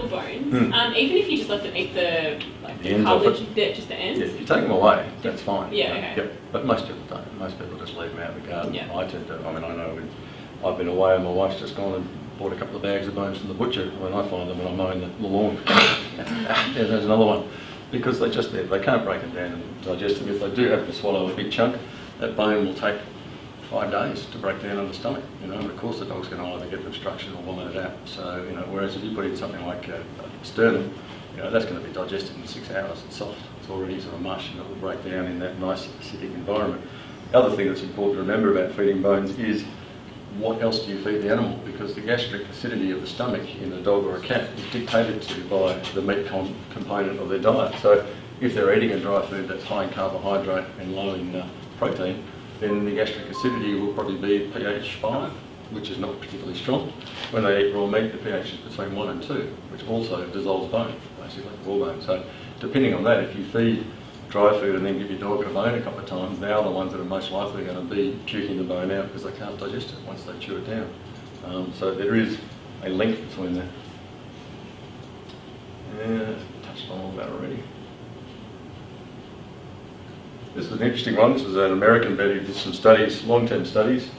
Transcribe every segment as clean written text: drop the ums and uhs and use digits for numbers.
couple bones, even if you just let them eat the cartilage, just the ends? Yeah, if you take them away, that's fine. Yeah, okay. Yep. But most people don't. Most people just leave them out in the garden. Yeah. I tend to, I mean, I know I've been away and my wife's just gone and bought a couple of bags of bones from the butcher. When I find them when I'm mowing the lawn. Yeah, there's another one. Because they can't break them down and digest them. If they do have to swallow a big chunk, that bone will take 5 days to break down in the stomach, and of course the dog's going to either get obstruction or vomit it out. So, whereas if you put in something like sternum, that's going to be digested in 6 hours. It's soft. It's already sort of mush, and it will break down in that nice acidic environment. The other thing that's important to remember about feeding bones is what else do you feed the animal? Because the gastric acidity of the stomach in a dog or a cat is dictated to by the meat component of their diet. So if they're eating a dry food that's high in carbohydrate and low in protein, then the gastric acidity will probably be pH 5, which is not particularly strong. When they eat raw meat, the pH is between 1 and 2, which also dissolves bone, basically, raw bone. So depending on that, if you feed dry food and then give your dog a bone a couple of times, they are the ones that are most likely going to be puking the bone out because they can't digest it once they chew it down. So there is a link between that. Yeah, touched on all that already. This was an interesting one. This was an American vet who did some studies, long-term studies,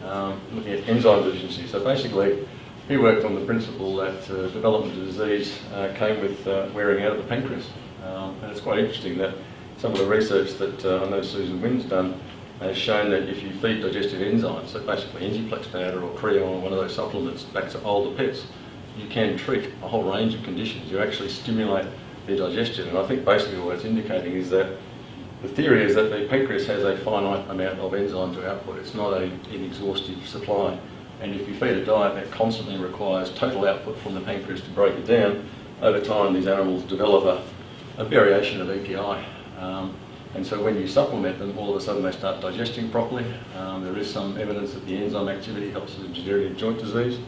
looking at enzyme deficiency. So basically, he worked on the principle that development of disease came with wearing out of the pancreas. And it's quite interesting that some of the research that I know Susan Wynn's done has shown that if you feed digestive enzymes, so basically Engiplex powder or Creon or one of those supplements back to older pets, you can treat a whole range of conditions. You actually stimulate their digestion. And I think basically what it's indicating is that the theory is that the pancreas has a finite amount of enzyme to output. It's not an inexhaustive supply. And if you feed a diet that constantly requires total output from the pancreas to break it down, over time these animals develop a variation of EPI. And so when you supplement them, all of a sudden they start digesting properly. There is some evidence that the enzyme activity helps with degenerative joint disease.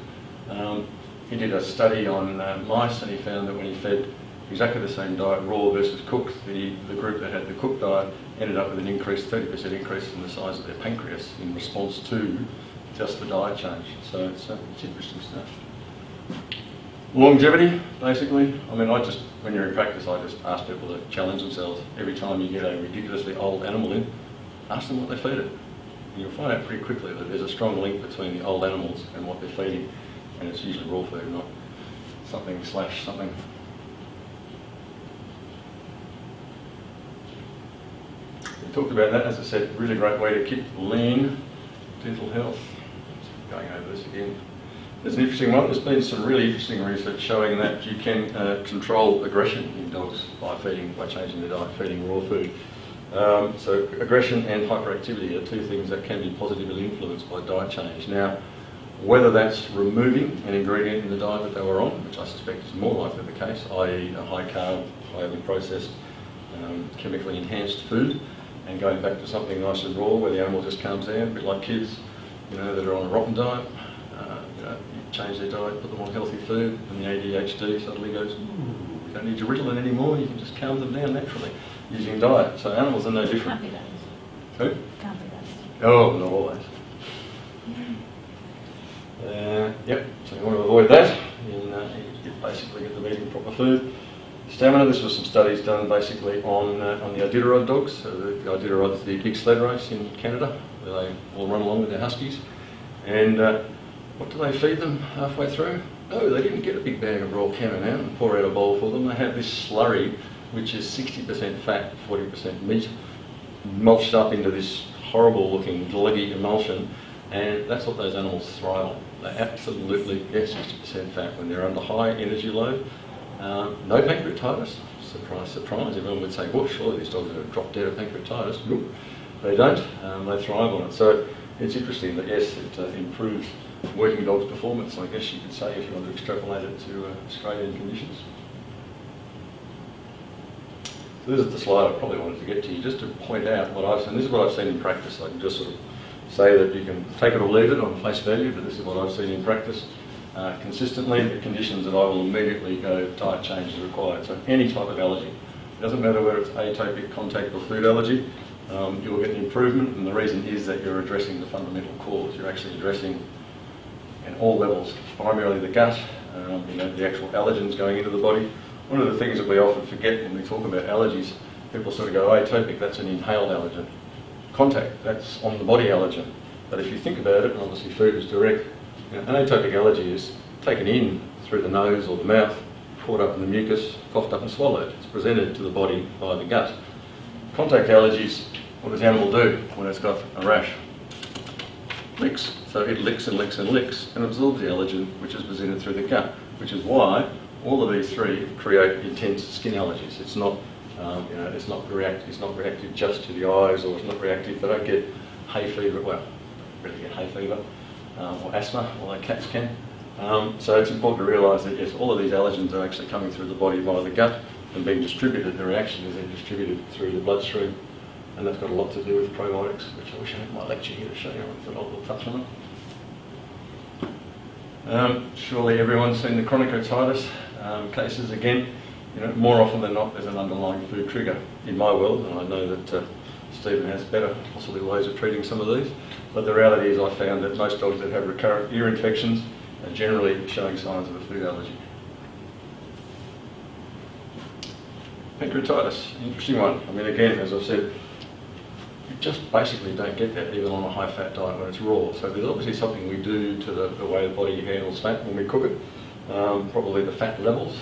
He did a study on mice, and he found that when he fed exactly the same diet, raw versus cooked, the group that had the cooked diet ended up with an increase, 30% increase in the size of their pancreas in response to just the diet change. So it's interesting stuff. Longevity, basically. I mean, when you're in practice, I just ask people to challenge themselves. Every time you get a ridiculously old animal in, ask them what they feed it. And you'll find out pretty quickly that there's a strong link between the old animals and what they're feeding. And it's usually raw food, not something. We talked about that, as I said, really great way to keep lean dental health. Going over this again. There's an interesting one. There's been some really interesting research showing that you can control aggression in dogs by changing their diet, feeding raw food. So aggression and hyperactivity are two things that can be positively influenced by diet change. Now, whether that's removing an ingredient in the diet that they were on, which I suspect is more likely the case, i.e. a high carb, highly processed, chemically enhanced food, and going back to something nice and raw where the animal just calms down, a bit like kids, that are on a rotten diet. You change their diet, put them on healthy food, and the ADHD suddenly goes, ooh, you don't need your Ritalin anymore, you can just calm them down naturally using diet. So animals are no different. Can't be Who? Can't be Oh, not always. Yep, so you want to avoid that. You basically get them eating proper food. Stamina, this was some studies done basically on the Iditarod dogs. So the Iditarod's the big sled race in Canada, where they all run along with their huskies. And what do they feed them halfway through? No, they didn't get a big bag of raw cammon out and pour out a bowl for them. They had this slurry, which is 60% fat, 40% meat, mulched up into this horrible looking gluggy emulsion, and that's what those animals thrive on. They absolutely get 60% fat when they're under high energy load. No pancreatitis, surprise, surprise. Everyone would say, well, surely these dogs are going to drop dead of pancreatitis. Nope, they don't. They thrive on it. So it's interesting that, yes, it improves working dogs' performance, I guess you could say, if you want to extrapolate it to Australian conditions. So this is the slide I probably wanted to get to you, just to point out what I've seen. This is what I've seen in practice. I can just sort of say that you can take it or leave it on face value, but this is what I've seen in practice. Consistently, the conditions that I will immediately go, diet change is required. So any type of allergy. It doesn't matter whether it's atopic, contact or food allergy, you will get an improvement, and the reason is that you're addressing the fundamental cause. You're actually addressing, at all levels, primarily the gut, the actual allergens going into the body. One of the things that we often forget when we talk about allergies, people sort of go, atopic, that's an inhaled allergen. Contact, that's on the body allergen. But if you think about it, and obviously food is direct, an atopic allergy is taken in through the nose or the mouth, caught up in the mucus, coughed up and swallowed. It's presented to the body by the gut. Contact allergies, what does the animal do when it's got a rash? Licks. So it licks and licks and licks and absorbs the allergen which is presented through the gut, which is why all of these three create intense skin allergies. It's not, it's not reactive just to the eyes, or it's not reactive. They don't get hay fever. Well, really get hay fever or asthma, although cats can. So it's important to realise that yes, all of these allergens are actually coming through the body via the gut and being distributed. The reaction is then distributed through the bloodstream, and that's got a lot to do with probiotics, which I wish I had my lecture here to show you. I thought I'll touch on it. Surely everyone's seen the chronic otitis cases again. More often than not, there's an underlying food trigger in my world, and I know that Stephen has better, possibly, ways of treating some of these. But the reality is, I found that most dogs that have recurrent ear infections are generally showing signs of a food allergy. Pancreatitis, interesting one. I mean, again, as I've said, you just basically don't get that even on a high-fat diet when it's raw. So there's obviously something we do to the way the body handles fat when we cook it. Probably the fat levels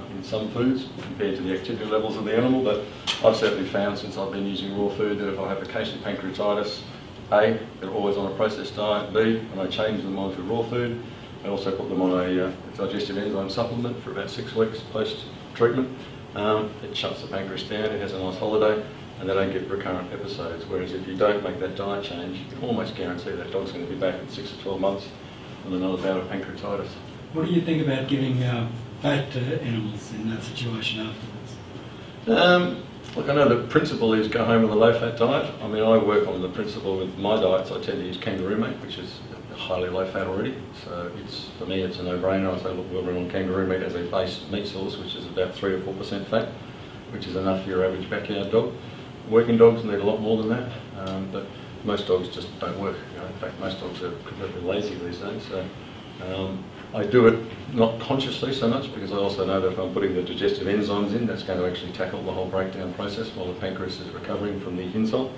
in some foods compared to the activity levels of the animal, but I've certainly found since I've been using raw food that if I have a case of pancreatitis, A, they're always on a processed diet, B, and I change them onto raw food. I also put them on a digestive enzyme supplement for about 6 weeks post-treatment. It shuts the pancreas down, it has a nice holiday, and they don't get recurrent episodes. Whereas if you don't make that diet change, you can almost guarantee that dog's going to be back in 6 to 12 months with another bout of pancreatitis. What do you think about giving fat to animals in that situation afterwards? Look, I know the principle is go home with a low-fat diet. I mean, I work on the principle with my diets. I tend to use kangaroo meat, which is highly low-fat already. So for me, it's a no-brainer. I say, look, we'll run on kangaroo meat as a base meat source, which is about 3 or 4% fat, which is enough for your average backyard dog. Working dogs need a lot more than that, but most dogs just don't work. In fact, most dogs are completely lazy these days. So I do it not consciously so much, because I also know that if I'm putting the digestive enzymes in, that's going to actually tackle the whole breakdown process while the pancreas is recovering from the insult.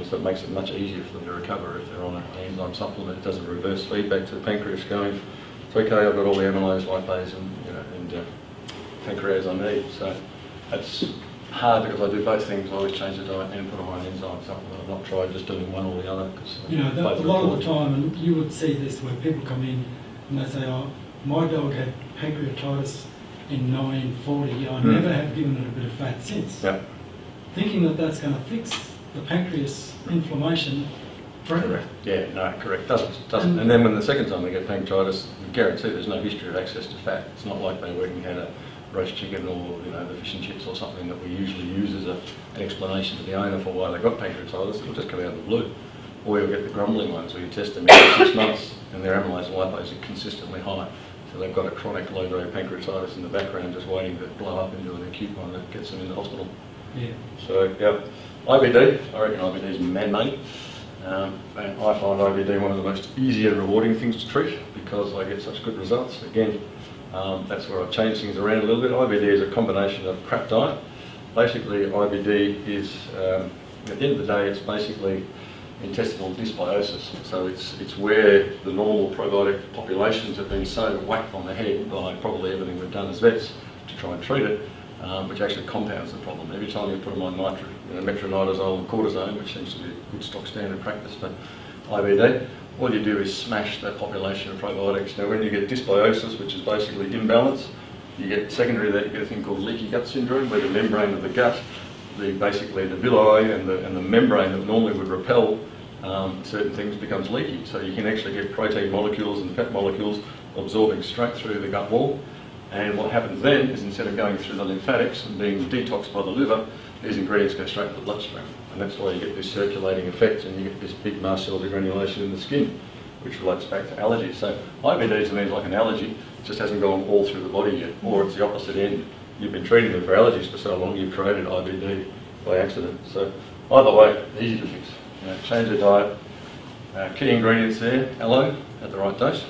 So it makes it much easier for them to recover if they're on an enzyme supplement. It doesn't reverse feedback to the pancreas going, it's okay, I've got all the amylase, lipase and pancreas I need. So that's hard because I do both things. I always change the diet and put on my enzyme supplement. I've not tried just doing one or the other. A lot of the time, and you would see this where people come in and they say, oh, my dog had pancreatitis in 1940, I never have given it a bit of fat since. Yeah. Thinking that that's going to fix the pancreas inflammation forever. Correct. Yeah, no, correct. Doesn't. And then when the second time they get pancreatitis, I guarantee there's no history of access to fat. It's not like they went and had a roast chicken or the fish and chips or something that we usually use as an explanation to the owner for why they got pancreatitis. It'll just come out of the blue. Or you'll get the grumbling ones where you test them every 6 months and their amylase and lipase are consistently high. So they've got a chronic low-grade pancreatitis in the background just waiting to blow up into an acute one that gets them in the hospital. Yeah. So, yeah. IBD, I reckon IBD is man-made. And I find IBD one of the most easy and rewarding things to treat because I get such good results. Again, that's where I've changed things around a little bit. IBD is a combination of crap diet. Basically, IBD is, at the end of the day, it's basically intestinal dysbiosis. So it's where the normal probiotic populations have been so whacked on the head by probably everything we've done as vets to try and treat it, which actually compounds the problem. Every time you put them on metronidazole and cortisone, which seems to be a good stock standard practice for IBD, all you do is smash that population of probiotics. Now when you get dysbiosis, which is basically imbalance, you get secondary to that, you get a thing called leaky gut syndrome, where the membrane of the gut, basically the villi and the membrane that normally would repel certain things becomes leaky. So you can actually get protein molecules and fat molecules absorbing straight through the gut wall. And what happens then is instead of going through the lymphatics and being detoxed by the liver, these ingredients go straight to the bloodstream. And that's why you get this circulating effect and you get this big mast cell degranulation in the skin, which relates back to allergies. So IBD to me is like an allergy, it just hasn't gone all through the body yet, or it's the opposite end. You've been treating them for allergies for so long, you've created IBD by accident. So either way, easy to fix. Change the diet. Key ingredients there, aloe at the right dose.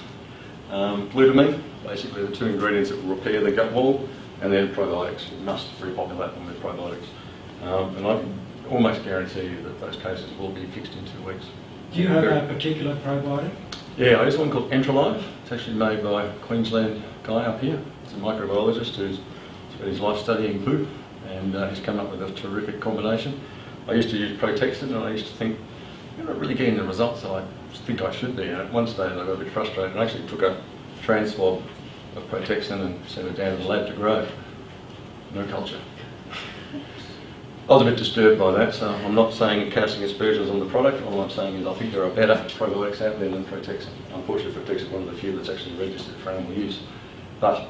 Glutamine, basically the two ingredients that will repair the gut wall, and then probiotics. You must repopulate them with probiotics. And I can almost guarantee you that those cases will be fixed in 2 weeks. Do you have a particular probiotic? Yeah, I use one called Integrative. It's actually made by a Queensland guy up here. It's a microbiologist who's spent his life studying poo, and he's come up with a terrific combination. I used to use Protexin, and I used to think, I'm not really getting the results that I think I should be. And at one stage I got a bit frustrated and actually took a trans swab of Protexin and sent it down to the lab to grow. No culture. I was a bit disturbed by that, so I'm not saying casting aspersions on the product. All I'm saying is I think there are better probiotics out there than Protexin. Unfortunately, Protexin is one of the few that's actually registered for animal use. But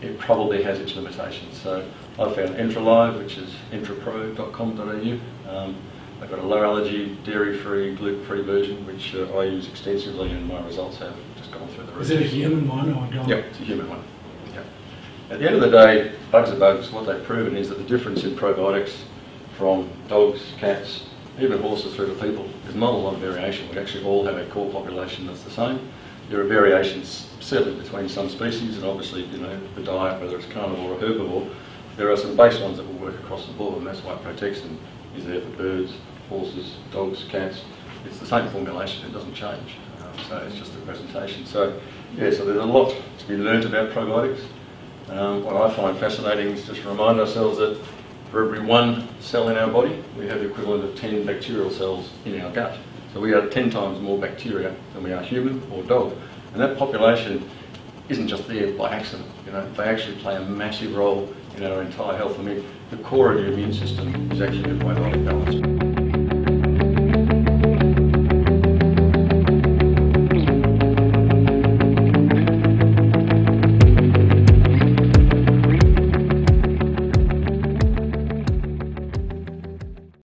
it probably has its limitations. So I've found Entralive, which is entrapro.com.au. I've got a low allergy, dairy-free, gluten-free version, which I use extensively, and my results have just gone through the roof. Is it a human one or a dog? Yeah, it's a human one. Yeah. At the end of the day, bugs are bugs. What they've proven is that the difference in probiotics from dogs, cats, even horses through to people, there's not a lot of variation. We actually all have a core population that's the same. There are variations certainly between some species, and obviously, the diet, whether it's carnivore or herbivore, there are some base ones that will work across the board, and that's why Protexin is there for birds, horses, dogs, cats. It's the same formulation, it doesn't change. So it's just the presentation. So yeah, so there's a lot to be learned about probiotics. What I find fascinating is just to remind ourselves that for every 1 cell in our body, we have the equivalent of 10 bacterial cells in our gut. So we are 10 times more bacteria than we are human or dog. And that population isn't just there by accident. They actually play a massive role in our entire health. I mean, the core of your immune system is actually a probiotic balance.